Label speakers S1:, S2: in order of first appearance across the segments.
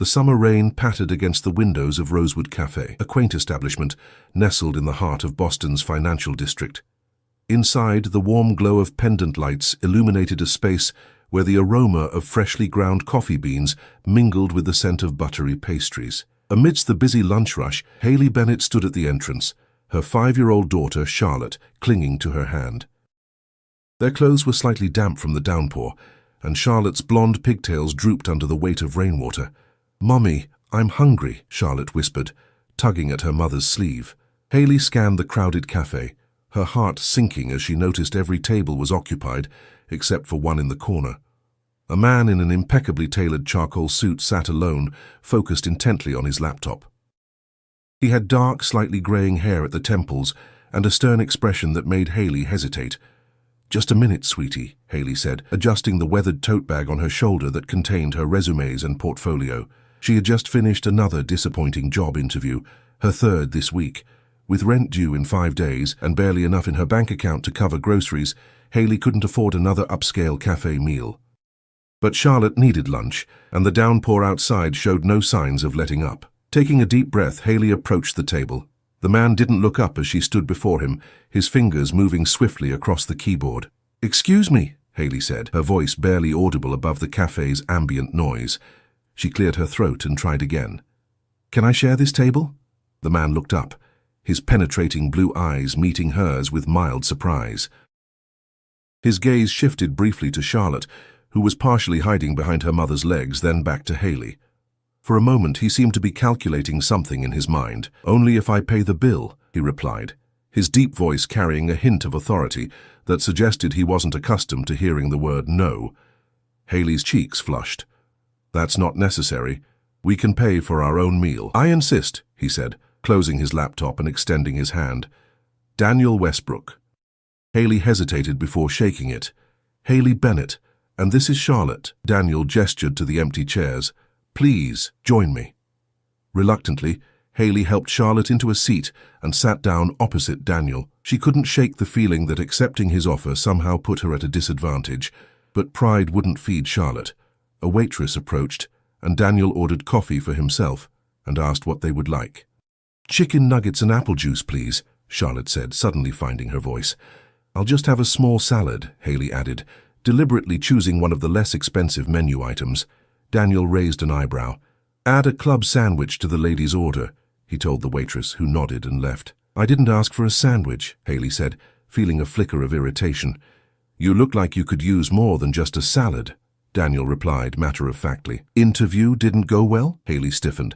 S1: The summer rain pattered against the windows of Rosewood Cafe, a quaint establishment nestled in the heart of Boston's financial district. Inside, the warm glow of pendant lights illuminated a space where the aroma of freshly ground coffee beans mingled with the scent of buttery pastries. Amidst the busy lunch rush, Haley Bennett stood at the entrance, her 5-year-old daughter, Charlotte, clinging to her hand. Their clothes were slightly damp from the downpour, and Charlotte's blonde pigtails drooped under the weight of rainwater. "Mommy, I'm hungry," Charlotte whispered, tugging at her mother's sleeve. Haley scanned the crowded cafe, her heart sinking as she noticed every table was occupied, except for one in the corner. A man in an impeccably tailored charcoal suit sat alone, focused intently on his laptop. He had dark, slightly graying hair at the temples and a stern expression that made Haley hesitate. "Just a minute, sweetie," Haley said, adjusting the weathered tote bag on her shoulder that contained her resumes and portfolio. She had just finished another disappointing job interview, her third this week. With rent due in 5 days and barely enough in her bank account to cover groceries, Haley couldn't afford another upscale cafe meal. But Charlotte needed lunch, and the downpour outside showed no signs of letting up. Taking a deep breath, Haley approached the table. The man didn't look up as she stood before him, his fingers moving swiftly across the keyboard. "Excuse me," Haley said, her voice barely audible above the cafe's ambient noise. She cleared her throat and tried again. "Can I share this table?" The man looked up, his penetrating blue eyes meeting hers with mild surprise. His gaze shifted briefly to Charlotte, who was partially hiding behind her mother's legs, then back to Haley. For a moment he seemed to be calculating something in his mind. "Only if I pay the bill," he replied, his deep voice carrying a hint of authority that suggested he wasn't accustomed to hearing the word no. Haley's cheeks flushed. "That's not necessary. We can pay for our own meal." "I insist," he said, closing his laptop and extending his hand. "Daniel Westbrook." Haley hesitated before shaking it. "Haley Bennett, and this is Charlotte." Daniel gestured to the empty chairs. "Please, join me." Reluctantly, Haley helped Charlotte into a seat and sat down opposite Daniel. She couldn't shake the feeling that accepting his offer somehow put her at a disadvantage, but pride wouldn't feed Charlotte. A waitress approached, and Daniel ordered coffee for himself and asked what they would like. "Chicken nuggets and apple juice, please," Charlotte said, suddenly finding her voice. "I'll just have a small salad," Haley added, deliberately choosing one of the less expensive menu items. Daniel raised an eyebrow. "Add a club sandwich to the lady's order," he told the waitress, who nodded and left. "I didn't ask for a sandwich," Haley said, feeling a flicker of irritation. "You look like you could use more than just a salad," Daniel replied matter-of-factly. "Interview didn't go well?" Haley stiffened.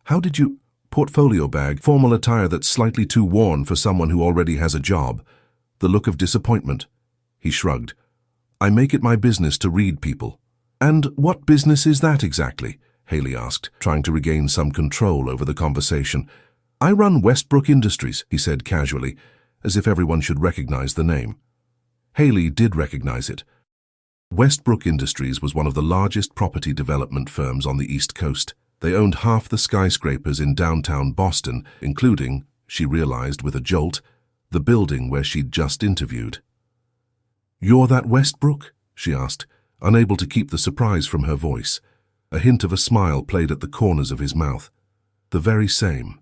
S1: "How did you—" "Portfolio bag, formal attire that's slightly too worn for someone who already has a job." The look of disappointment. He shrugged. "I make it my business to read people." "And what business is that exactly?" Haley asked, trying to regain some control over the conversation. "I run Westbrook Industries," he said casually, as if everyone should recognize the name. Haley did recognize it. Westbrook Industries was one of the largest property development firms on the East Coast. They owned half the skyscrapers in downtown Boston, including, she realized with a jolt, the building where she'd just interviewed. "You're that Westbrook?" she asked, unable to keep the surprise from her voice. A hint of a smile played at the corners of his mouth. "The very same."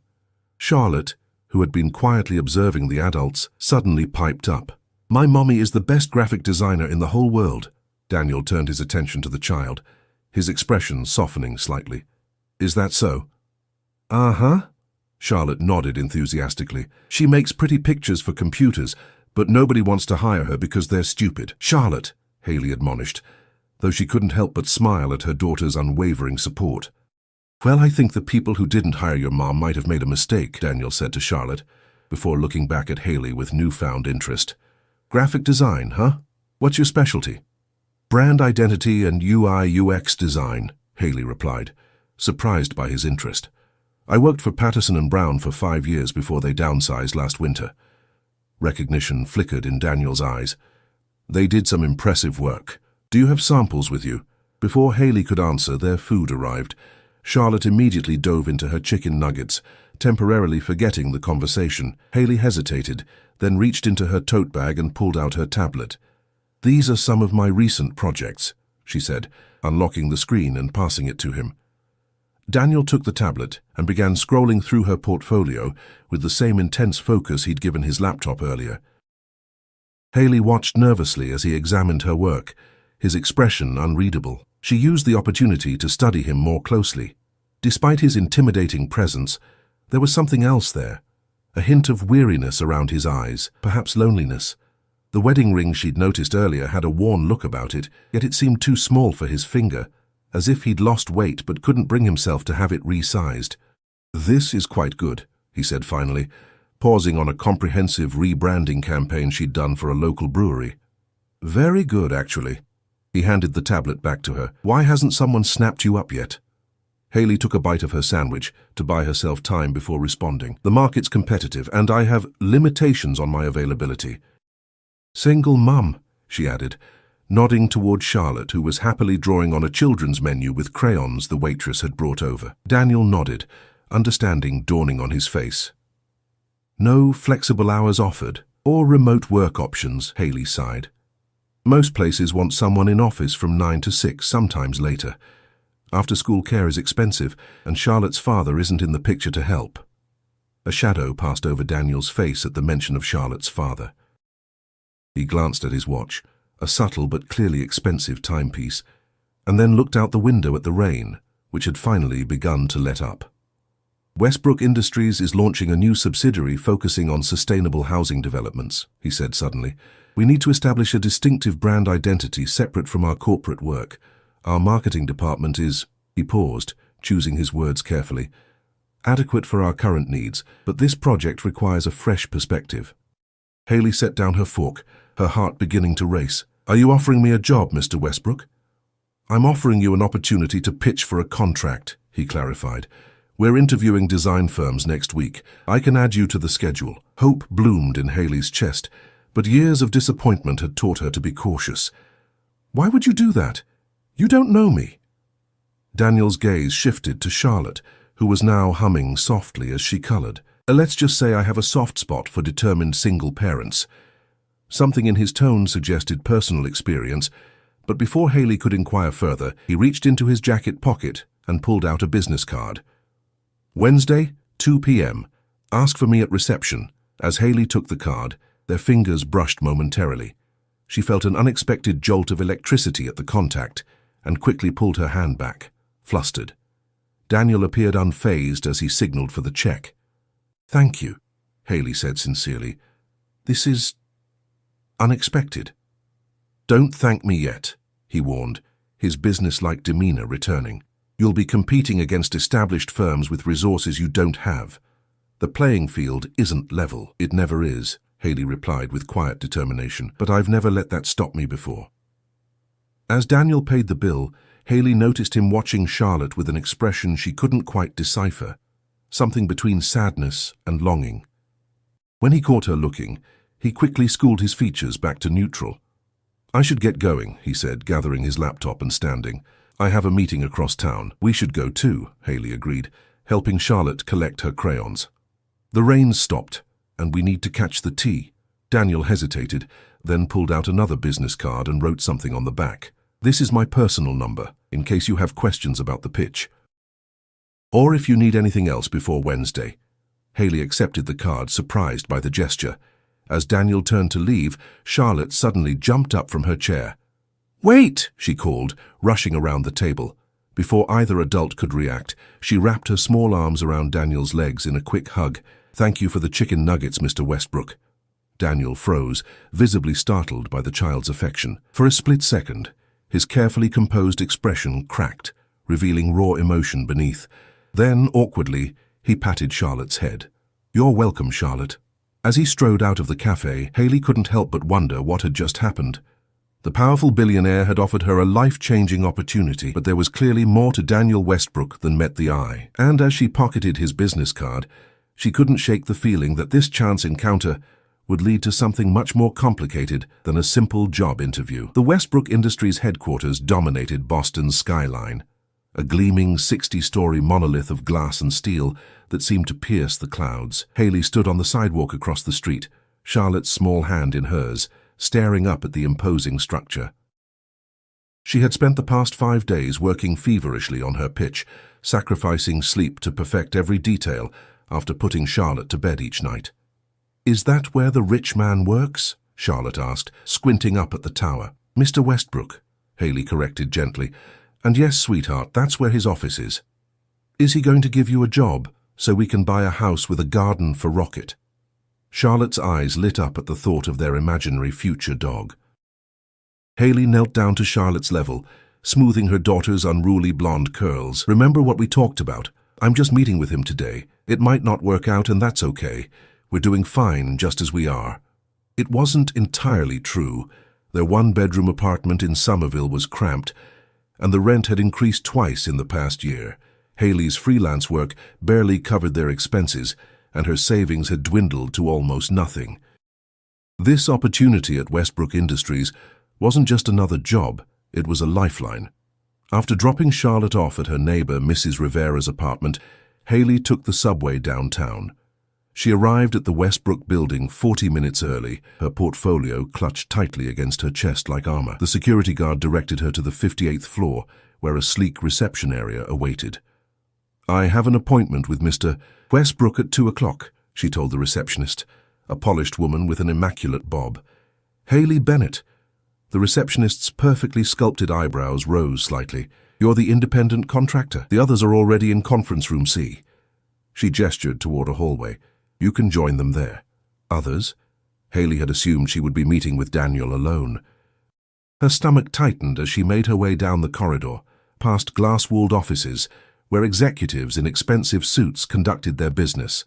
S1: Charlotte, who had been quietly observing the adults, suddenly piped up. "My mommy is the best graphic designer in the whole world." Daniel turned his attention to the child, his expression softening slightly. "Is that so?" "Uh-huh." Charlotte nodded enthusiastically. "She makes pretty pictures for computers, but nobody wants to hire her because they're stupid." "Charlotte," Haley admonished, though she couldn't help but smile at her daughter's unwavering support. "Well, I think the people who didn't hire your mom might have made a mistake," Daniel said to Charlotte, before looking back at Haley with newfound interest. "Graphic design, huh? What's your specialty?" "Brand identity and UI/UX design," Haley replied, surprised by his interest. "I worked for Patterson & Brown for 5 years before they downsized last winter." Recognition flickered in Daniel's eyes. "They did some impressive work. Do you have samples with you?" Before Haley could answer, their food arrived. Charlotte immediately dove into her chicken nuggets, temporarily forgetting the conversation. Haley hesitated, then reached into her tote bag and pulled out her tablet. "These are some of my recent projects," she said, unlocking the screen and passing it to him. Daniel took the tablet and began scrolling through her portfolio with the same intense focus he'd given his laptop earlier. Haley watched nervously as he examined her work, his expression unreadable. She used the opportunity to study him more closely. Despite his intimidating presence, there was something else there, a hint of weariness around his eyes, perhaps loneliness. The wedding ring she'd noticed earlier had a worn look about it, yet it seemed too small for his finger, as if he'd lost weight but couldn't bring himself to have it resized. "This is quite good," he said finally, pausing on a comprehensive rebranding campaign she'd done for a local brewery. "Very good, actually." He handed the tablet back to her. "Why hasn't someone snapped you up yet?" Haley took a bite of her sandwich to buy herself time before responding. "The market's competitive, and I have limitations on my availability." "Single mum," she added, nodding toward Charlotte, who was happily drawing on a children's menu with crayons the waitress had brought over. Daniel nodded, understanding dawning on his face. "No flexible hours offered, or remote work options," Haley sighed. "Most places want someone in office from 9 to 6, sometimes later. After-school care is expensive, and Charlotte's father isn't in the picture to help." A shadow passed over Daniel's face at the mention of Charlotte's father. He glanced at his watch, a subtle but clearly expensive timepiece, and then looked out the window at the rain, which had finally begun to let up. "Westbrook Industries is launching a new subsidiary focusing on sustainable housing developments," he said suddenly. "We need to establish a distinctive brand identity separate from our corporate work. Our marketing department is," he paused, choosing his words carefully, "adequate for our current needs, but this project requires a fresh perspective." Haley set down her fork, her heart beginning to race. "Are you offering me a job, Mr. Westbrook?" "I'm offering you an opportunity to pitch for a contract," he clarified. "We're interviewing design firms next week. I can add you to the schedule." Hope bloomed in Haley's chest, but years of disappointment had taught her to be cautious. "Why would you do that? You don't know me." Daniel's gaze shifted to Charlotte, who was now humming softly as she colored. "Let's just say I have a soft spot for determined single parents." Something in his tone suggested personal experience, but before Haley could inquire further, he reached into his jacket pocket and pulled out a business card. "Wednesday, 2 p.m. Ask for me at reception." As Haley took the card, their fingers brushed momentarily. She felt an unexpected jolt of electricity at the contact and quickly pulled her hand back, flustered. Daniel appeared unfazed as he signaled for the check. "Thank you," Haley said sincerely. "This is unexpected." "Don't thank me yet," he warned, his businesslike demeanor returning. "You'll be competing against established firms with resources you don't have. The playing field isn't level." "It never is," Haley replied with quiet determination, "but I've never let that stop me before." As Daniel paid the bill, Haley noticed him watching Charlotte with an expression she couldn't quite decipher, something between sadness and longing. When he caught her looking, he quickly schooled his features back to neutral. "I should get going," he said, gathering his laptop and standing. "I have a meeting across town." "We should go too," Haley agreed, helping Charlotte collect her crayons. "The rain stopped, and we need to catch the tea." Daniel hesitated, then pulled out another business card and wrote something on the back. "This is my personal number, in case you have questions about the pitch. Or if you need anything else before Wednesday." Haley accepted the card, surprised by the gesture. As Daniel turned to leave, Charlotte suddenly jumped up from her chair. "Wait!" she called, rushing around the table. Before either adult could react, she wrapped her small arms around Daniel's legs in a quick hug. "Thank you for the chicken nuggets, Mr. Westbrook." Daniel froze, visibly startled by the child's affection. For a split second, his carefully composed expression cracked, revealing raw emotion beneath. Then, awkwardly, he patted Charlotte's head. "You're welcome, Charlotte." As he strode out of the cafe, Haley couldn't help but wonder what had just happened. The powerful billionaire had offered her a life-changing opportunity, but there was clearly more to Daniel Westbrook than met the eye. And as she pocketed his business card, she couldn't shake the feeling that this chance encounter would lead to something much more complicated than a simple job interview. The Westbrook Industries headquarters dominated Boston's skyline, a gleaming 60-story monolith of glass and steel that seemed to pierce the clouds. Haley stood on the sidewalk across the street, Charlotte's small hand in hers, staring up at the imposing structure. She had spent the past 5 days working feverishly on her pitch, sacrificing sleep to perfect every detail after putting Charlotte to bed each night. "Is that where the rich man works?" Charlotte asked, squinting up at the tower. "Mr. Westbrook," Haley corrected gently. "And yes, sweetheart, that's where his office is." "Is he going to give you a job so we can buy a house with a garden for Rocket?" Charlotte's eyes lit up at the thought of their imaginary future dog. Haley knelt down to Charlotte's level, smoothing her daughter's unruly blonde curls. "Remember what we talked about? I'm just meeting with him today. It might not work out, and that's okay. We're doing fine just as we are." It wasn't entirely true. Their one-bedroom apartment in Somerville was cramped, and the rent had increased twice in the past year. Haley's freelance work barely covered their expenses, and her savings had dwindled to almost nothing. This opportunity at Westbrook Industries wasn't just another job, it was a lifeline. After dropping Charlotte off at her neighbor Mrs. Rivera's apartment, Haley took the subway downtown. She arrived at the Westbrook building 40 minutes early, her portfolio clutched tightly against her chest like armor. The security guard directed her to the 58th floor, where a sleek reception area awaited. "I have an appointment with Mr. Westbrook at 2 o'clock, she told the receptionist, a polished woman with an immaculate bob. "Haley Bennett." The receptionist's perfectly sculpted eyebrows rose slightly. "You're the independent contractor. The others are already in conference room C." She gestured toward a hallway. "You can join them there." Others? Haley had assumed she would be meeting with Daniel alone. Her stomach tightened as she made her way down the corridor, past glass-walled offices, where executives in expensive suits conducted their business.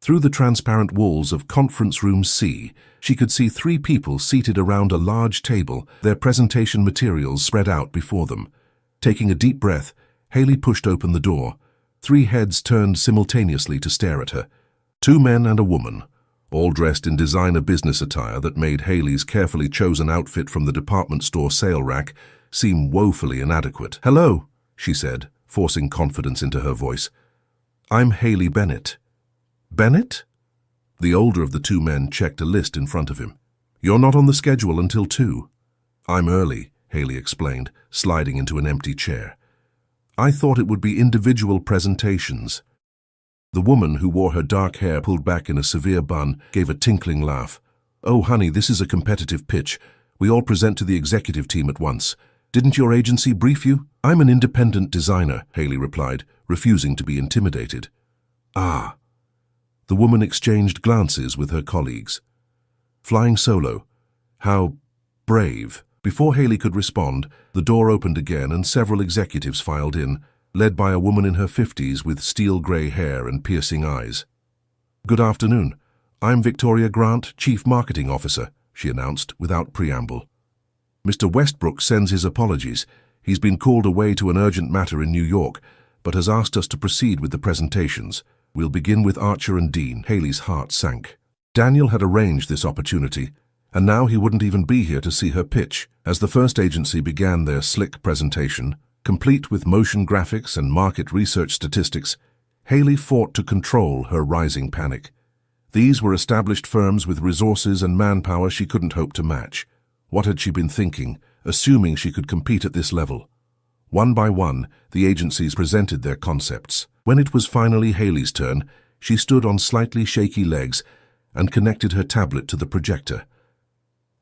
S1: Through the transparent walls of Conference Room C, she could see 3 people seated around a large table, their presentation materials spread out before them. Taking a deep breath, Haley pushed open the door. 3 heads turned simultaneously to stare at her. 2 men and a woman, all dressed in designer business attire that made Haley's carefully chosen outfit from the department store sale rack seem woefully inadequate. "Hello," she said, forcing confidence into her voice. "I'm Haley Bennett." "Bennett?" The older of the 2 men checked a list in front of him. "You're not on the schedule until 2. "I'm early," Haley explained, sliding into an empty chair. "I thought it would be individual presentations." The woman, who wore her dark hair pulled back in a severe bun, gave a tinkling laugh. "Oh, honey, this is a competitive pitch. We all present to the executive team at once. Didn't your agency brief you?" "I'm an independent designer," Haley replied, refusing to be intimidated. "Ah." The woman exchanged glances with her colleagues. "Flying solo. How brave." Before Haley could respond, the door opened again and several executives filed in, led by a woman in her 50s with steel-gray hair and piercing eyes. "Good afternoon. I'm Victoria Grant, Chief Marketing Officer," she announced without preamble. "Mr. Westbrook sends his apologies. He's been called away to an urgent matter in New York, but has asked us to proceed with the presentations. We'll begin with Archer and Dean." Haley's heart sank. Daniel had arranged this opportunity, and now he wouldn't even be here to see her pitch. As the first agency began their slick presentation, complete with motion graphics and market research statistics, Haley fought to control her rising panic. These were established firms with resources and manpower she couldn't hope to match. What had she been thinking, assuming she could compete at this level? One by one, the agencies presented their concepts. When it was finally Haley's turn, she stood on slightly shaky legs and connected her tablet to the projector.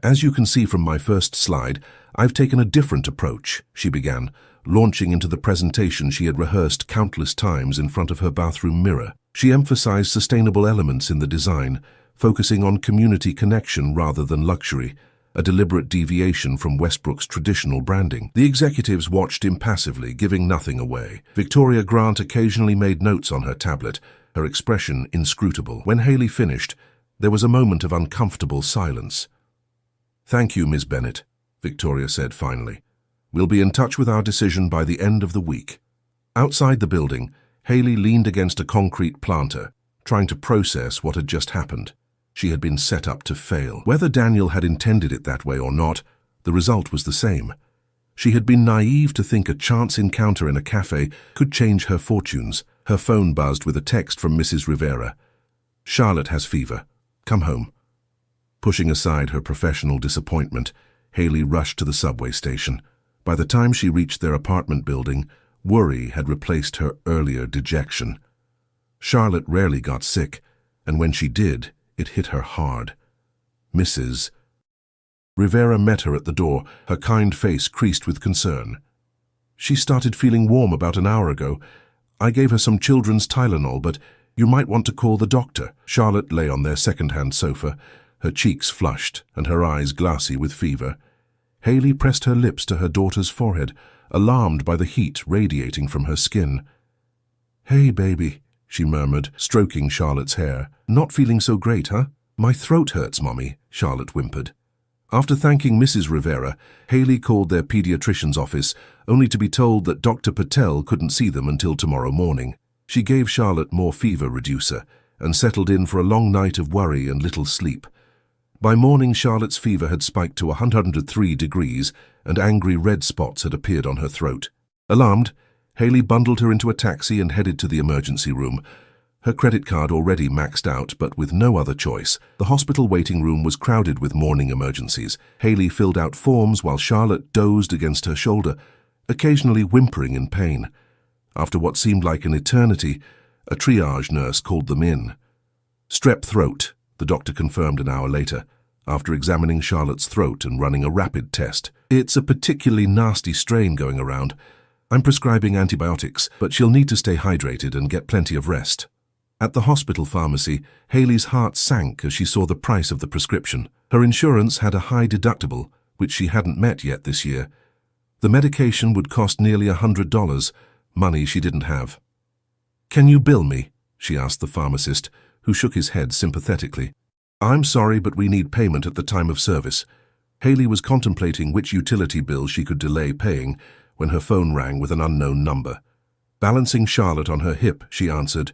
S1: "As you can see from my first slide, I've taken a different approach," she began, launching into the presentation she had rehearsed countless times in front of her bathroom mirror. She emphasized sustainable elements in the design, focusing on community connection rather than luxury, a deliberate deviation from Westbrook's traditional branding. The executives watched impassively, giving nothing away. Victoria Grant occasionally made notes on her tablet, her expression inscrutable. When Haley finished, there was a moment of uncomfortable silence. "Thank you, Ms. Bennett," Victoria said finally. "We'll be in touch with our decision by the end of the week." Outside the building, Haley leaned against a concrete planter, trying to process what had just happened. She had been set up to fail. Whether Daniel had intended it that way or not, the result was the same. She had been naive to think a chance encounter in a cafe could change her fortunes. Her phone buzzed with a text from Mrs. Rivera. "Charlotte has fever. Come home." Pushing aside her professional disappointment, Haley rushed to the subway station. By the time she reached their apartment building, worry had replaced her earlier dejection. Charlotte rarely got sick, and when she did, it hit her hard. Mrs. Rivera met her at the door, her kind face creased with concern. "She started feeling warm about an hour ago. I gave her some children's Tylenol, but you might want to call the doctor." Charlotte lay on their second-hand sofa, her cheeks flushed and her eyes glassy with fever. Haley pressed her lips to her daughter's forehead, alarmed by the heat radiating from her skin. "Hey, baby," she murmured, stroking Charlotte's hair. "Not feeling so great, huh?" "My throat hurts, Mommy," Charlotte whimpered. After thanking Mrs. Rivera, Haley called their pediatrician's office, only to be told that Dr. Patel couldn't see them until tomorrow morning. She gave Charlotte more fever reducer and settled in for a long night of worry and little sleep. By morning, Charlotte's fever had spiked to 103 degrees and angry red spots had appeared on her throat. Alarmed, Haley bundled her into a taxi and headed to the emergency room. Her credit card already maxed out, but with no other choice. The hospital waiting room was crowded with morning emergencies. Haley filled out forms while Charlotte dozed against her shoulder, occasionally whimpering in pain. After what seemed like an eternity, a triage nurse called them in. "Strep throat," the doctor confirmed an hour later, after examining Charlotte's throat and running a rapid test. "It's a particularly nasty strain going around. I'm prescribing antibiotics, but she'll need to stay hydrated and get plenty of rest." At the hospital pharmacy, Haley's heart sank as she saw the price of the prescription. Her insurance had a high deductible, which she hadn't met yet this year. The medication would cost nearly $100, money she didn't have. "Can you bill me?" she asked the pharmacist, who shook his head sympathetically. "I'm sorry, but we need payment at the time of service." Haley was contemplating which utility bill she could delay paying when her phone rang with an unknown number. Balancing Charlotte on her hip, she answered,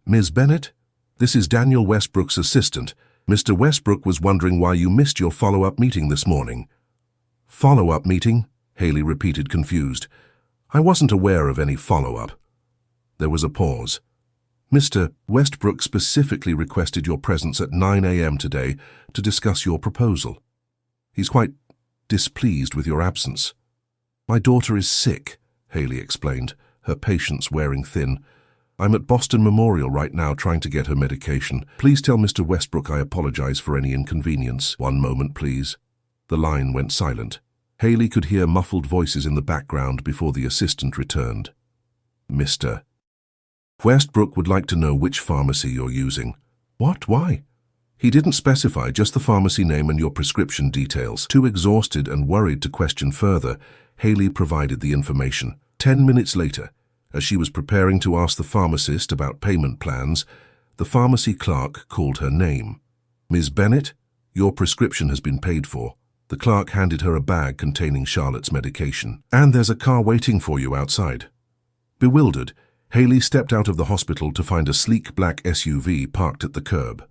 S1: "Ms. Bennett? This is Daniel Westbrook's assistant. Mr. Westbrook was wondering why you missed your follow-up meeting this morning." "Follow-up meeting?" Haley repeated, confused. "I wasn't aware of any follow-up." There was a pause. "Mr. Westbrook specifically requested your presence at 9 a.m. today to discuss your proposal. He's quite displeased with your absence." "My daughter is sick," Haley explained, her patience wearing thin. "I'm at Boston Memorial right now trying to get her medication. Please tell Mr. Westbrook I apologize for any inconvenience." "One moment, please." The line went silent. Haley could hear muffled voices in the background before the assistant returned. "Mr. Westbrook would like to know which pharmacy you're using." "What? Why?" "He didn't specify, just the pharmacy name and your prescription details." Too exhausted and worried to question further, Haley provided the information. 10 minutes later, as she was preparing to ask the pharmacist about payment plans, the pharmacy clerk called her name. "Ms. Bennett, your prescription has been paid for." The clerk handed her a bag containing Charlotte's medication. "And there's a car waiting for you outside." Bewildered, Haley stepped out of the hospital to find a sleek black SUV parked at the curb.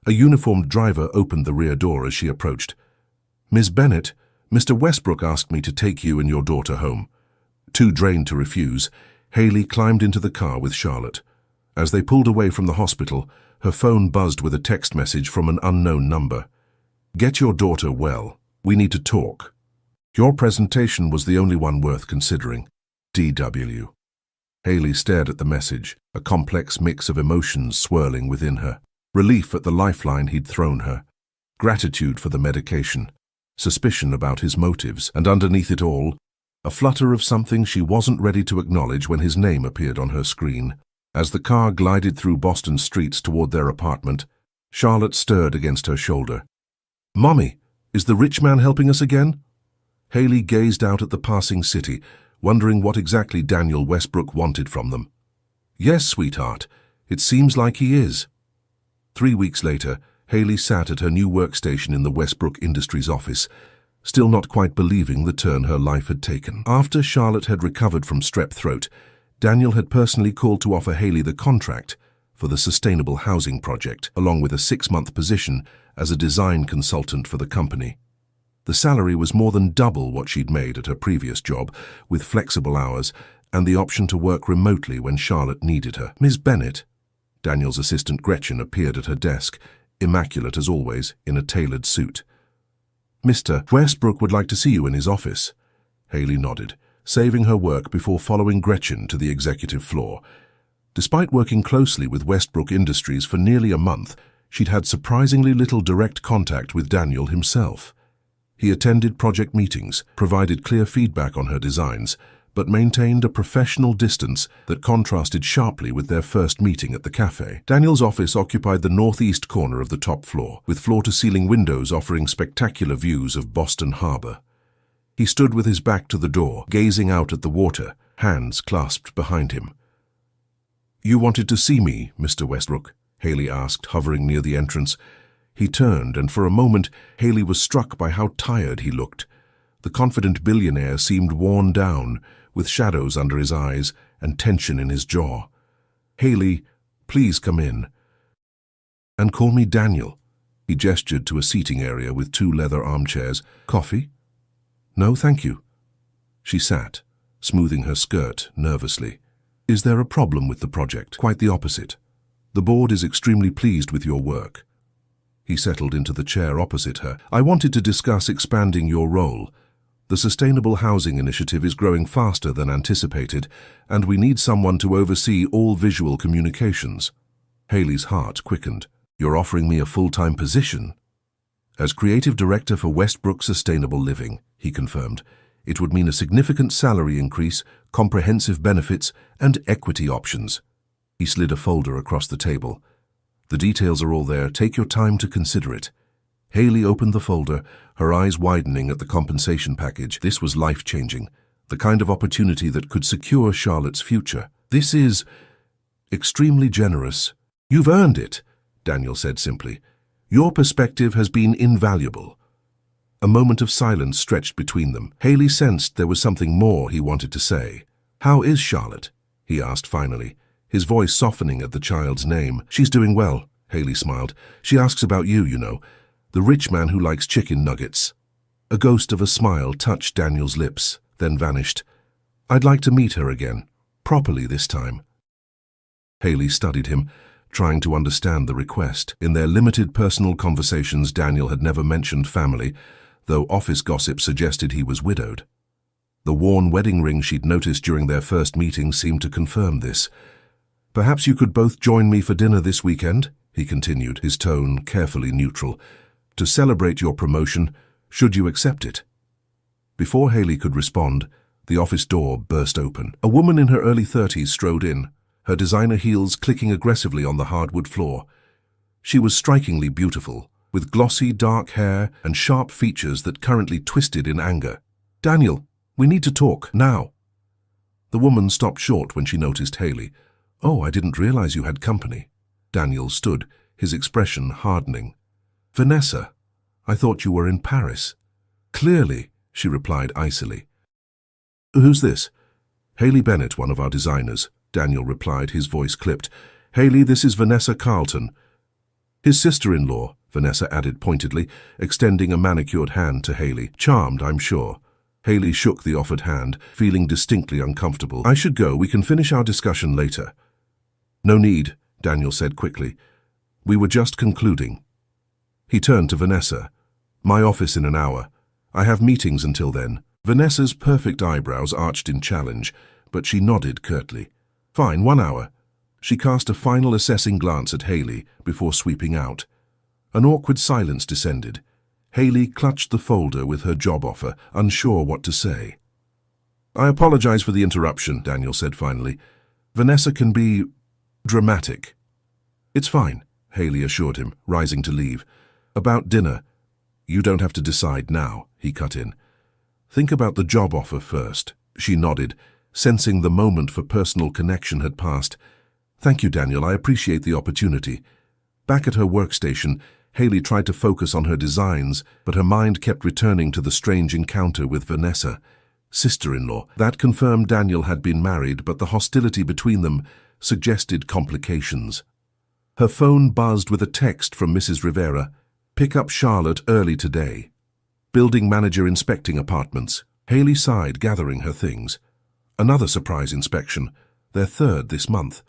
S1: A uniformed driver opened the rear door as she approached. "Ms. Bennett, Mr. Westbrook asked me to take you and your daughter home." Too drained to refuse, Haley climbed into the car with Charlotte. As they pulled away from the hospital, her phone buzzed with a text message from an unknown number. "Get your daughter well. We need to talk. Your presentation was the only one worth considering. D.W." Haley stared at the message, a complex mix of emotions swirling within her. Relief at the lifeline he'd thrown her, gratitude for the medication, suspicion about his motives, and underneath it all, a flutter of something she wasn't ready to acknowledge when his name appeared on her screen. As the car glided through Boston streets toward their apartment, Charlotte stirred against her shoulder. "Mommy, is the rich man helping us again?" Haley gazed out at the passing city, wondering what exactly Daniel Westbrook wanted from them. "Yes, sweetheart, it seems like he is." 3 weeks later, Haley sat at her new workstation in the Westbrook Industries office, still not quite believing the turn her life had taken. After Charlotte had recovered from strep throat, Daniel had personally called to offer Haley the contract for the sustainable housing project, along with a 6-month position as a design consultant for the company. The salary was more than double what she'd made at her previous job, with flexible hours and the option to work remotely when Charlotte needed her. "Ms. Bennett," Daniel's assistant Gretchen appeared at her desk, immaculate as always, in a tailored suit. "Mr. Westbrook would like to see you in his office." Haley nodded, saving her work before following Gretchen to the executive floor. Despite working closely with Westbrook Industries for nearly a month, she'd had surprisingly little direct contact with Daniel himself. He attended project meetings, provided clear feedback on her designs, but maintained a professional distance that contrasted sharply with their first meeting at the cafe. Daniel's office occupied the northeast corner of the top floor, with floor-to-ceiling windows offering spectacular views of Boston Harbor. He stood with his back to the door, gazing out at the water, hands clasped behind him. "You wanted to see me, Mr. Westbrook?" Haley asked, hovering near the entrance. He turned, and for a moment, Haley was struck by how tired he looked. The confident billionaire seemed worn down, with shadows under his eyes and tension in his jaw. "Haley, please come in. And call me Daniel." He gestured to a seating area with 2 leather armchairs. "Coffee?" "No, thank you." She sat, smoothing her skirt nervously. "Is there a problem with the project?" "Quite the opposite. The board is extremely pleased with your work." He settled into the chair opposite her. "I wanted to discuss expanding your role. The Sustainable Housing Initiative is growing faster than anticipated, and we need someone to oversee all visual communications." Haley's heart quickened. "You're offering me a full-time position?" "As creative director for Westbrook Sustainable Living," he confirmed. "It would mean a significant salary increase, comprehensive benefits, and equity options." He slid a folder across the table. "The details are all there. Take your time to consider it." Haley opened the folder, her eyes widening at the compensation package. This was life-changing, the kind of opportunity that could secure Charlotte's future. "This is extremely generous." "You've earned it," Daniel said simply. "Your perspective has been invaluable." A moment of silence stretched between them. Haley sensed there was something more he wanted to say. "How is Charlotte?" he asked finally, his voice softening at the child's name. "She's doing well," Haley smiled. "She asks about you, you know. The rich man who likes chicken nuggets." A ghost of a smile touched Daniel's lips, then vanished. "I'd like to meet her again, properly this time." Haley studied him, trying to understand the request. In their limited personal conversations, Daniel had never mentioned family, though office gossip suggested he was widowed. The worn wedding ring she'd noticed during their first meeting seemed to confirm this. "Perhaps you could both join me for dinner this weekend," he continued, his tone carefully neutral, "to celebrate your promotion, should you accept it." Before Haley could respond, the office door burst open. A woman in her early 30s strode in, her designer heels clicking aggressively on the hardwood floor. She was strikingly beautiful, with glossy dark hair and sharp features that currently twisted in anger. "Daniel, we need to talk, now." The woman stopped short when she noticed Haley. "Oh, I didn't realize you had company." Daniel stood, his expression hardening. "Vanessa, I thought you were in Paris." "Clearly," she replied icily. "Who's this?" "Haley Bennett, one of our designers," Daniel replied, his voice clipped. "Haley, this is Vanessa Carlton." "His sister-in-law," Vanessa added pointedly, extending a manicured hand to Haley. "Charmed, I'm sure." Haley shook the offered hand, feeling distinctly uncomfortable. "I should go. We can finish our discussion later." "No need," Daniel said quickly. "We were just concluding." He turned to Vanessa. "My office in an hour. I have meetings until then." Vanessa's perfect eyebrows arched in challenge, but she nodded curtly. "Fine, 1 hour." She cast a final assessing glance at Haley before sweeping out. An awkward silence descended. Haley clutched the folder with her job offer, unsure what to say. "I apologize for the interruption," Daniel said finally. "Vanessa can be dramatic." "It's fine," Haley assured him, rising to leave. "About dinner, you don't have to decide now," he cut in. "Think about the job offer first." She nodded, sensing the moment for personal connection had passed. "Thank you, Daniel. I appreciate the opportunity." Back at her workstation, Haley tried to focus on her designs, but her mind kept returning to the strange encounter with Vanessa, sister-in-law. That confirmed Daniel had been married, but the hostility between them suggested complications. Her phone buzzed with a text from Mrs. Rivera. "Pick up Charlotte early today. Building manager inspecting apartments." Haley sighed, gathering her things. Another surprise inspection, their third this month.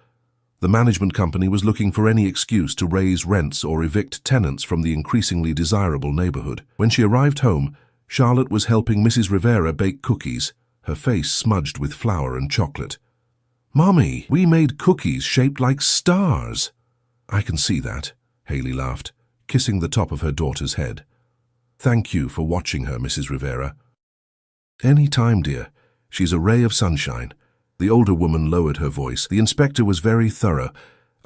S1: The management company was looking for any excuse to raise rents or evict tenants from the increasingly desirable neighborhood. When she arrived home, Charlotte was helping Mrs. Rivera bake cookies, her face smudged with flour and chocolate. "Mommy, we made cookies shaped like stars." "I can see that," Haley laughed, kissing the top of her daughter's head. "Thank you for watching her, Mrs. Rivera." "Any time, dear. She's a ray of sunshine." The older woman lowered her voice. The inspector was very thorough,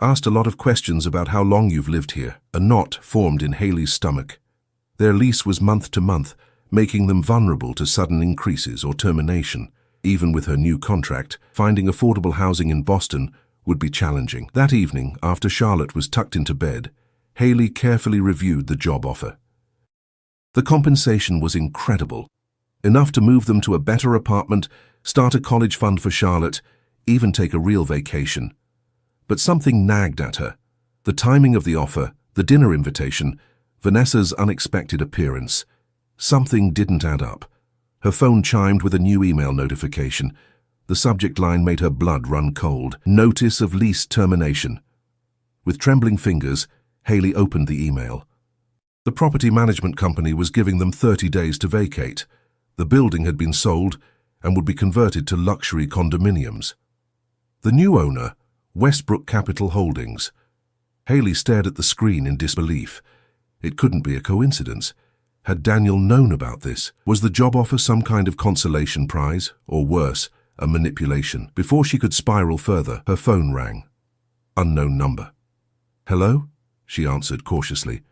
S1: asked a lot of questions about how long you've lived here. A knot formed in Haley's stomach. Their lease was month to month, making them vulnerable to sudden increases or termination. Even with her new contract, finding affordable housing in Boston would be challenging. That evening, after Charlotte was tucked into bed, Haley carefully reviewed the job offer. The compensation was incredible. Enough to move them to a better apartment, start a college fund for Charlotte, even take a real vacation. But something nagged at her. The timing of the offer, the dinner invitation, Vanessa's unexpected appearance. Something didn't add up. Her phone chimed with a new email notification. The subject line made her blood run cold. Notice of lease termination. With trembling fingers, Haley opened the email. The property management company was giving them 30 days to vacate. The building had been sold and would be converted to luxury condominiums. The new owner, Westbrook Capital Holdings. Haley stared at the screen in disbelief. It couldn't be a coincidence. Had Daniel known about this? Was the job offer some kind of consolation prize, or worse, a manipulation? Before she could spiral further, her phone rang. Unknown number. "Hello?" she answered cautiously.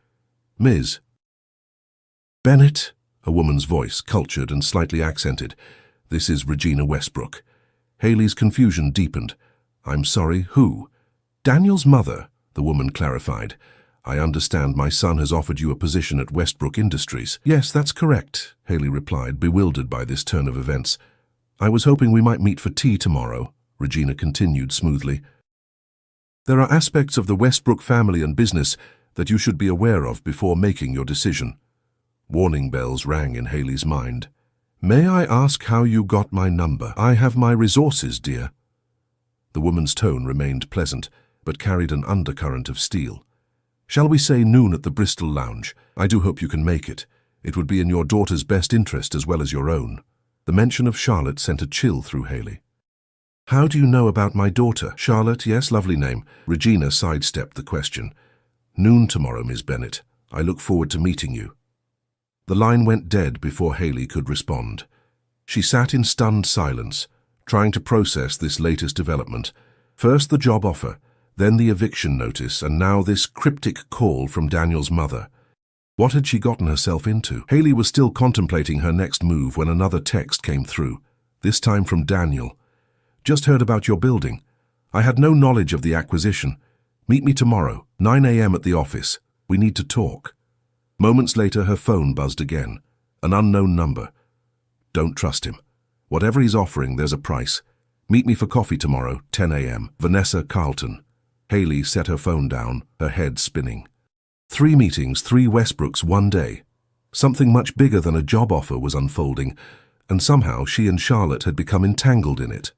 S1: "Ms. Bennett?" A woman's voice, cultured and slightly accented. "This is Regina Westbrook." Haley's confusion deepened. "I'm sorry, who?" "Daniel's mother," the woman clarified. "I understand my son has offered you a position at Westbrook Industries." "Yes, that's correct," Haley replied, bewildered by this turn of events. "I was hoping we might meet for tea tomorrow," Regina continued smoothly. "There are aspects of the Westbrook family and business that you should be aware of before making your decision." Warning bells rang in Haley's mind. "May I ask how you got my number? I have my resources, dear." The woman's tone remained pleasant, but carried an undercurrent of steel. "Shall we say noon at the Bristol Lounge? I do hope you can make it. It would be in your daughter's best interest as well as your own." The mention of Charlotte sent a chill through Haley. "How do you know about my daughter?" "Charlotte, yes, lovely name." Regina sidestepped the question. "Noon tomorrow, Miss Bennett. I look forward to meeting you." The line went dead before Haley could respond. She sat in stunned silence, trying to process this latest development. First the job offer, then the eviction notice, and now this cryptic call from Daniel's mother. What had she gotten herself into? Haley was still contemplating her next move when another text came through, this time from Daniel. "Just heard about your building. I had no knowledge of the acquisition. Meet me tomorrow, 9 a.m. at the office. We need to talk." Moments later, her phone buzzed again. An unknown number. "Don't trust him. Whatever he's offering, there's a price. Meet me for coffee tomorrow, 10 a.m. Vanessa Carlton." Haley set her phone down, her head spinning. 3 meetings, 3 Westbrooks, one day. Something much bigger than a job offer was unfolding, and somehow she and Charlotte had become entangled in it.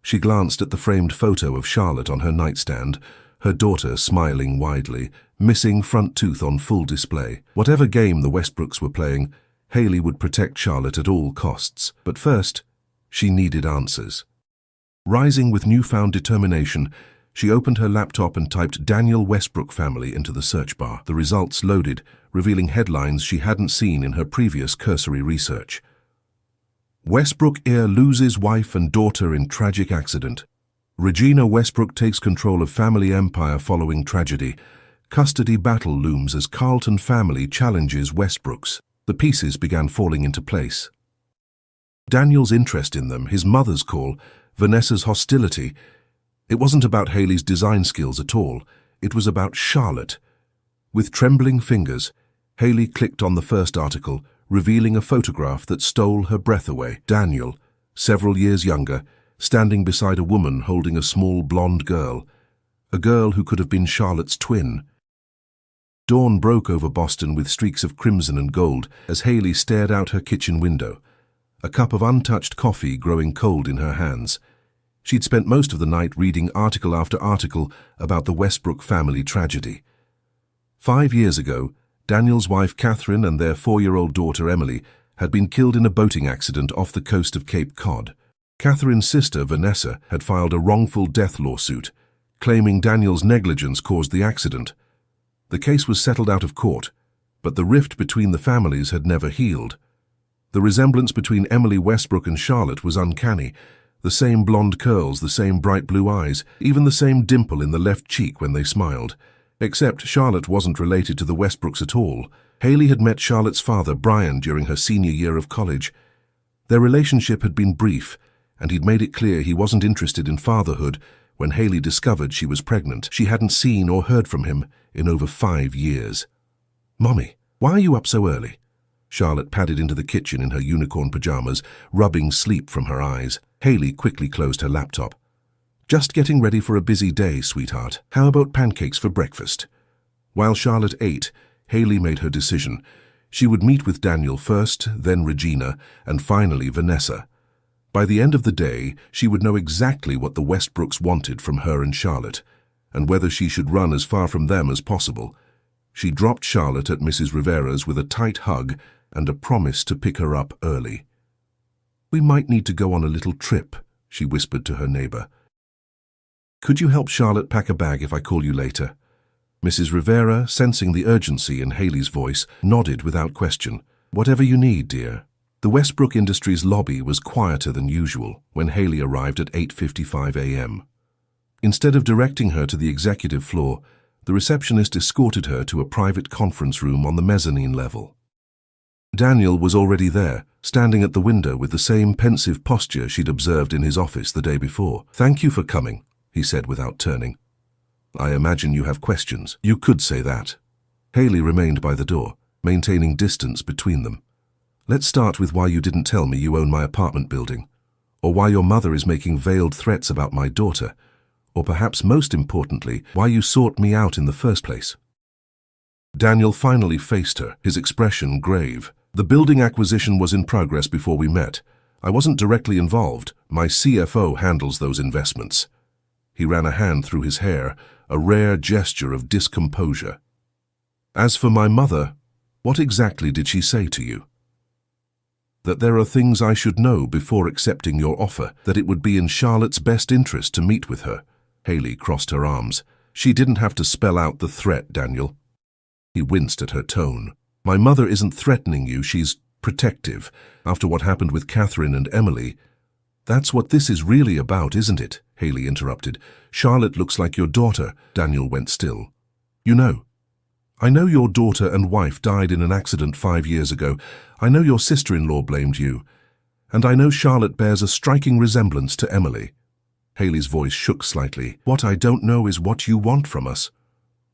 S1: She glanced at the framed photo of Charlotte on her nightstand, her daughter smiling widely, missing front tooth on full display. Whatever game the Westbrooks were playing, Haley would protect Charlotte at all costs. But first, she needed answers. Rising with newfound determination, she opened her laptop and typed Daniel Westbrook family into the search bar. The results loaded, revealing headlines she hadn't seen in her previous cursory research. Westbrook heir loses wife and daughter in tragic accident. Regina Westbrook takes control of family empire following tragedy. Custody battle looms as Carlton family challenges Westbrooks. The pieces began falling into place. Daniel's interest in them, his mother's call, Vanessa's hostility. It wasn't about Haley's design skills at all. It was about Charlotte. With trembling fingers, Haley clicked on the first article, revealing a photograph that stole her breath away. Daniel, several years younger, standing beside a woman holding a small blonde girl, a girl who could have been Charlotte's twin. Dawn broke over Boston with streaks of crimson and gold as Haley stared out her kitchen window, a cup of untouched coffee growing cold in her hands. She'd spent most of the night reading article after article about the Westbrook family tragedy. 5 years ago, Daniel's wife Catherine and their 4-year-old daughter Emily had been killed in a boating accident off the coast of Cape Cod. Catherine's sister, Vanessa, had filed a wrongful death lawsuit, claiming Daniel's negligence caused the accident. The case was settled out of court, but the rift between the families had never healed. The resemblance between Emily Westbrook and Charlotte was uncanny. The same blonde curls, the same bright blue eyes, even the same dimple in the left cheek when they smiled. Except Charlotte wasn't related to the Westbrooks at all. Hayley had met Charlotte's father, Brian, during her senior year of college. Their relationship had been brief, and he'd made it clear he wasn't interested in fatherhood. When Hayley discovered she was pregnant, she hadn't seen or heard from him in over 5 years. "Mommy, why are you up so early?" Charlotte padded into the kitchen in her unicorn pajamas, rubbing sleep from her eyes. Hayley quickly closed her laptop. "Just getting ready for a busy day, sweetheart. How about pancakes for breakfast?" While Charlotte ate, Hayley made her decision. She would meet with Daniel first, then Regina, and finally Vanessa. By the end of the day, she would know exactly what the Westbrooks wanted from her and Charlotte, and whether she should run as far from them as possible. She dropped Charlotte at Mrs. Rivera's with a tight hug and a promise to pick her up early. "We might need to go on a little trip," she whispered to her neighbor. "Could you help Charlotte pack a bag if I call you later?" Mrs. Rivera, sensing the urgency in Hayley's voice, nodded without question. "Whatever you need, dear." The Westbrook Industries lobby was quieter than usual when Hayley arrived at 8:55 a.m. Instead of directing her to the executive floor, the receptionist escorted her to a private conference room on the mezzanine level. Daniel was already there, standing at the window with the same pensive posture she'd observed in his office the day before. "Thank you for coming," he said without turning. "I imagine you have questions." "You could say that." Hayley remained by the door, maintaining distance between them. "Let's start with why you didn't tell me you own my apartment building, or why your mother is making veiled threats about my daughter, or perhaps most importantly, why you sought me out in the first place." Daniel finally faced her, his expression grave. "The building acquisition was in progress before we met. I wasn't directly involved. My CFO handles those investments." He ran a hand through his hair, a rare gesture of discomposure. "As for my mother, what exactly did she say to you?" "That there are things I should know before accepting your offer, that it would be in Charlotte's best interest to meet with her." Hayley crossed her arms. "She didn't have to spell out the threat, Daniel." He winced at her tone. "My mother isn't threatening you, she's protective. After what happened with Catherine and Emily." "That's what this is really about, isn't it?" Hayley interrupted. "Charlotte looks like your daughter." Daniel went still. "You know, I know your daughter and wife died in an accident 5 years ago. I know your sister-in-law blamed you. And I know Charlotte bears a striking resemblance to Emily." Hayley's voice shook slightly. "What I don't know is what you want from us."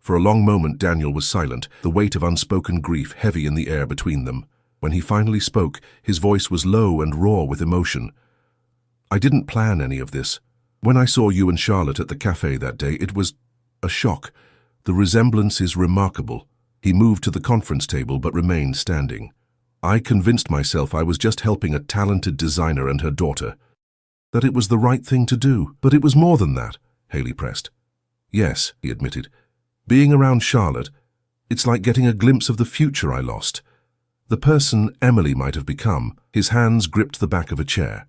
S1: For a long moment Daniel was silent, the weight of unspoken grief heavy in the air between them. When he finally spoke, his voice was low and raw with emotion. "I didn't plan any of this. When I saw you and Charlotte at the cafe that day, it was a shock. The resemblance is remarkable." He moved to the conference table but remained standing. "I convinced myself I was just helping a talented designer and her daughter, that it was the right thing to do. But it was more than that," Hayley pressed. "Yes," he admitted. "Being around Charlotte, it's like getting a glimpse of the future I lost. The person Emily might have become." His hands gripped the back of a chair.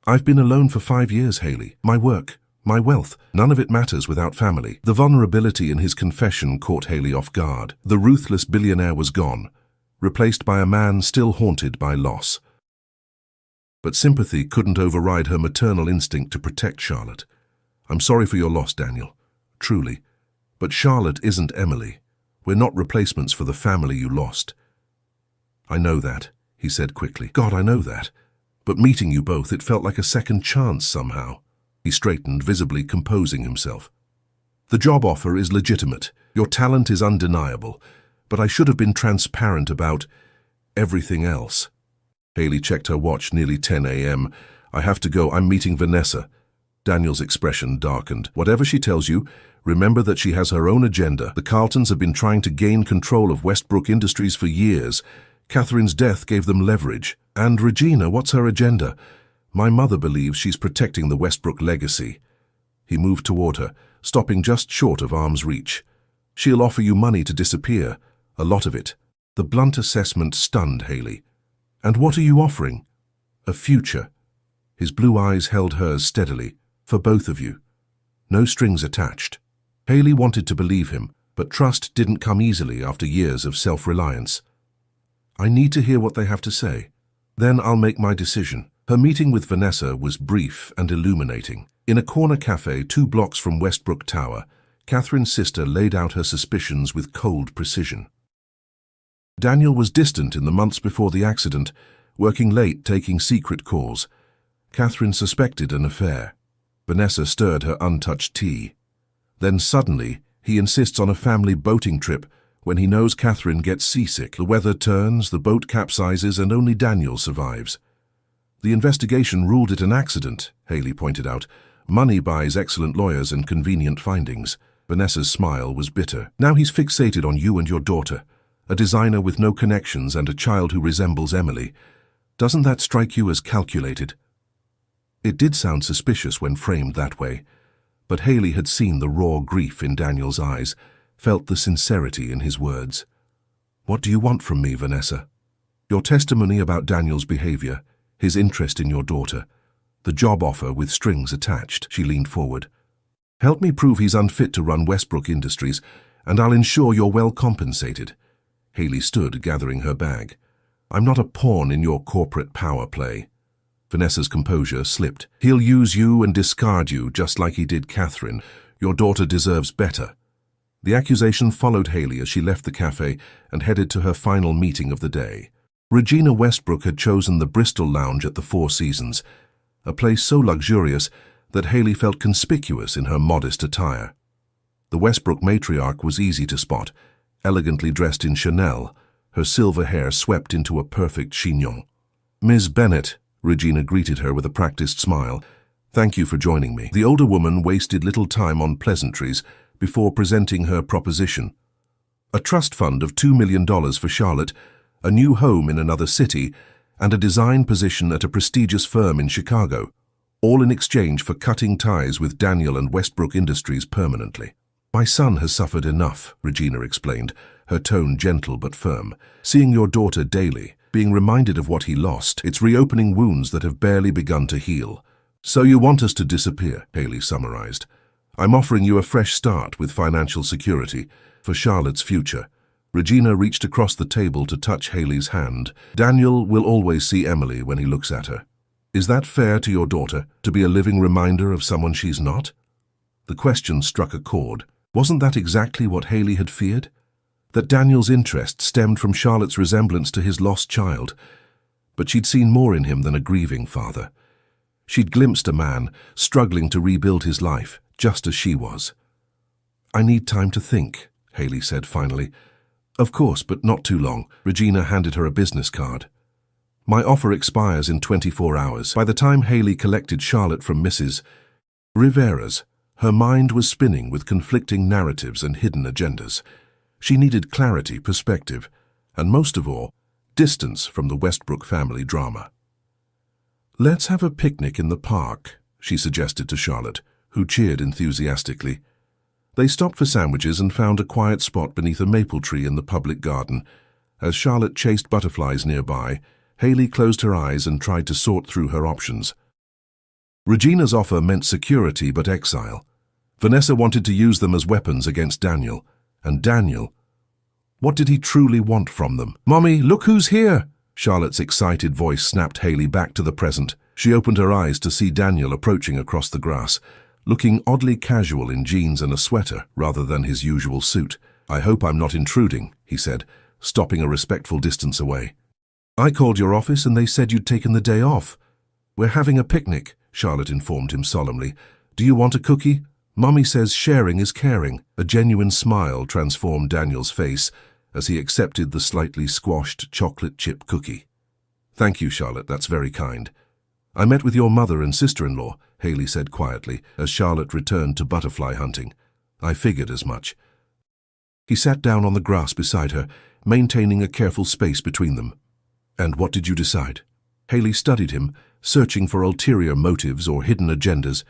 S1: "I've been alone for 5 years, Hayley. My work, my wealth, none of it matters without family." The vulnerability in his confession caught Hayley off guard. The ruthless billionaire was gone, replaced by a man still haunted by loss. But sympathy couldn't override her maternal instinct to protect Charlotte. "I'm sorry for your loss, Daniel. Truly. But Charlotte isn't Emily. We're not replacements for the family you lost." "I know that," he said quickly. "God, I know that. But meeting you both, it felt like a second chance somehow." He straightened, visibly composing himself. "The job offer is legitimate. Your talent is undeniable. But I should have been transparent about everything else." Hayley checked her watch, nearly 10 a.m. "I have to go. I'm meeting Vanessa." Daniel's expression darkened. "Whatever she tells you, remember that she has her own agenda. The Carltons have been trying to gain control of Westbrook Industries for years. Catherine's death gave them leverage. And Regina, what's her agenda? My mother believes she's protecting the Westbrook legacy." He moved toward her, stopping just short of arm's reach. "She'll offer you money to disappear, a lot of it." The blunt assessment stunned Hayley. And what are you offering? A future. His blue eyes held hers steadily, for both of you. No strings attached. Haley wanted to believe him, but trust didn't come easily after years of self-reliance. I need to hear what they have to say. Then I'll make my decision. Her meeting with Vanessa was brief and illuminating. In a corner cafe 2 blocks from Westbrook Tower, Catherine's sister laid out her suspicions with cold precision. Daniel was distant in the months before the accident, working late taking secret calls. Catherine suspected an affair. Vanessa stirred her untouched tea. Then suddenly, he insists on a family boating trip when he knows Catherine gets seasick. The weather turns, the boat capsizes, and only Daniel survives. The investigation ruled it an accident, Haley pointed out. Money buys excellent lawyers and convenient findings. Vanessa's smile was bitter. Now he's fixated on you and your daughter, a designer with no connections and a child who resembles Emily. Doesn't that strike you as calculated? It did sound suspicious when framed that way, but Haley had seen the raw grief in Daniel's eyes, felt the sincerity in his words. What do you want from me, Vanessa? Your testimony about Daniel's behavior, his interest in your daughter, the job offer with strings attached. She leaned forward. Help me prove he's unfit to run Westbrook Industries, and I'll ensure you're well compensated. Haley stood, gathering her bag. I'm not a pawn in your corporate power play. Vanessa's composure slipped. He'll use you and discard you, just like he did Catherine. Your daughter deserves better. The accusation followed Haley as she left the cafe and headed to her final meeting of the day. Regina Westbrook had chosen the Bristol Lounge at the Four Seasons, a place so luxurious that Haley felt conspicuous in her modest attire. The Westbrook matriarch was easy to spot, elegantly dressed in Chanel, her silver hair swept into a perfect chignon. Ms. Bennett, Regina greeted her with a practiced smile. Thank you for joining me. The older woman wasted little time on pleasantries before presenting her proposition. A trust fund of $2 million for Charlotte, a new home in another city, and a design position at a prestigious firm in Chicago, all in exchange for cutting ties with Daniel and Westbrook Industries permanently. My son has suffered enough, Regina explained, her tone gentle but firm. Seeing your daughter daily, being reminded of what he lost, it's reopening wounds that have barely begun to heal. So you want us to disappear, Haley summarized. I'm offering you a fresh start with financial security for Charlotte's future. Regina reached across the table to touch Haley's hand. Daniel will always see Emily when he looks at her. Is that fair to your daughter, to be a living reminder of someone she's not? The question struck a chord. Wasn't that exactly what Haley had feared? That Daniel's interest stemmed from Charlotte's resemblance to his lost child. But she'd seen more in him than a grieving father. She'd glimpsed a man struggling to rebuild his life, just as she was. I need time to think, Haley said finally. Of course, but not too long. Regina handed her a business card. My offer expires in 24 hours. By the time Haley collected Charlotte from Mrs. Rivera's, her mind was spinning with conflicting narratives and hidden agendas. She needed clarity, perspective, and most of all, distance from the Westbrook family drama. Let's have a picnic in the park, she suggested to Charlotte, who cheered enthusiastically. They stopped for sandwiches and found a quiet spot beneath a maple tree in the public garden. As Charlotte chased butterflies nearby, Haley closed her eyes and tried to sort through her options. Regina's offer meant security but exile. Vanessa wanted to use them as weapons against Daniel. And Daniel, what did he truly want from them? Mommy, look who's here! Charlotte's excited voice snapped Haley back to the present. She opened her eyes to see Daniel approaching across the grass, looking oddly casual in jeans and a sweater rather than his usual suit. I hope I'm not intruding, he said, stopping a respectful distance away. I called your office and they said you'd taken the day off. We're having a picnic, Charlotte informed him solemnly. Do you want a cookie? Mommy says sharing is caring. A genuine smile transformed Daniel's face as he accepted the slightly squashed chocolate chip cookie. Thank you, Charlotte, that's very kind. I met with your mother and sister-in-law, Haley said quietly, as Charlotte returned to butterfly hunting. I figured as much. He sat down on the grass beside her, maintaining a careful space between them. And what did you decide? Haley studied him, searching for ulterior motives or hidden agendas,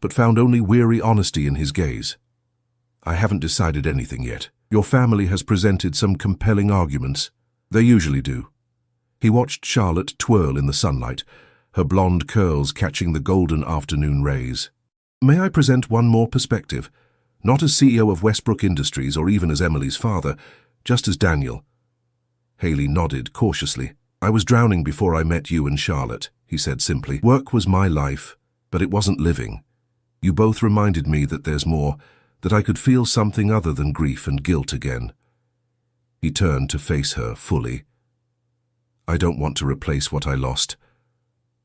S1: but found only weary honesty in his gaze. I haven't decided anything yet. Your family has presented some compelling arguments. They usually do. He watched Charlotte twirl in the sunlight, her blonde curls catching the golden afternoon rays. May I present one more perspective? Not as CEO of Westbrook Industries or even as Emily's father, just as Daniel. Haley nodded cautiously. I was drowning before I met you and Charlotte, he said simply. Work was my life, but it wasn't living. You both reminded me that there's more, that I could feel something other than grief and guilt again. He turned to face her fully. I don't want to replace what I lost.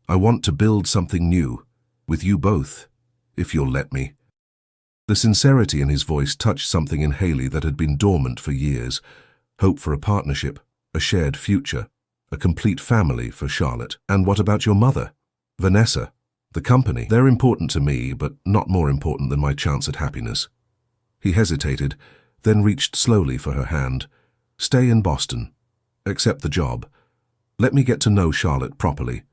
S1: I want to build something new, with you both, if you'll let me. The sincerity in his voice touched something in Haley that had been dormant for years. Hope for a partnership, a shared future, a complete family for Charlotte. And what about your mother? Vanessa, the company. They're important to me, but not more important than my chance at happiness. He hesitated, then reached slowly for her hand. Stay in Boston. Accept the job. Let me get to know Charlotte properly.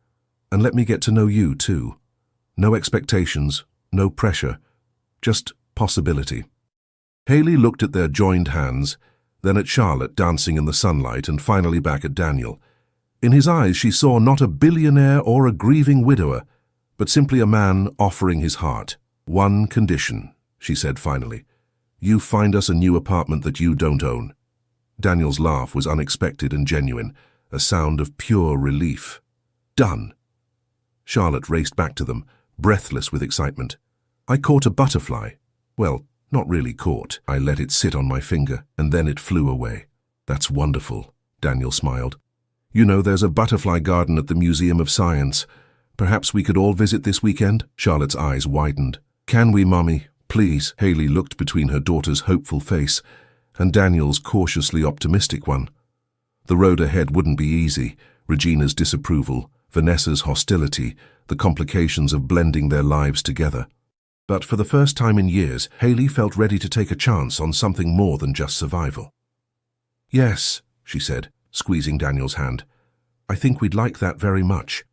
S1: And let me get to know you too. No expectations, no pressure, just possibility. Haley looked at their joined hands, then at Charlotte dancing in the sunlight, and finally back at Daniel. In his eyes she saw not a billionaire or a grieving widower, but simply a man offering his heart. One condition, she said finally. You find us a new apartment that you don't own. Daniel's laugh was unexpected and genuine, a sound of pure relief. Done. Charlotte raced back to them, breathless with excitement. I caught a butterfly. Well, not really caught. I let it sit on my finger, and then it flew away. That's wonderful, Daniel smiled. You know, there's a butterfly garden at the Museum of Science. Perhaps we could all visit this weekend? Charlotte's eyes widened. Can we, Mummy? Please. Haley looked between her daughter's hopeful face and Daniel's cautiously optimistic one. The road ahead wouldn't be easy. Regina's disapproval, Vanessa's hostility, the complications of blending their lives together. But for the first time in years, Haley felt ready to take a chance on something more than just survival. Yes, she said, squeezing Daniel's hand. I think we'd like that very much.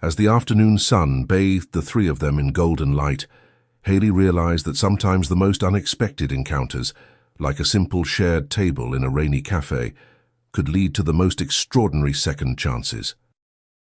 S1: As the afternoon sun bathed the three of them in golden light, Haley realized that sometimes the most unexpected encounters, like a simple shared table in a rainy cafe, could lead to the most extraordinary second chances.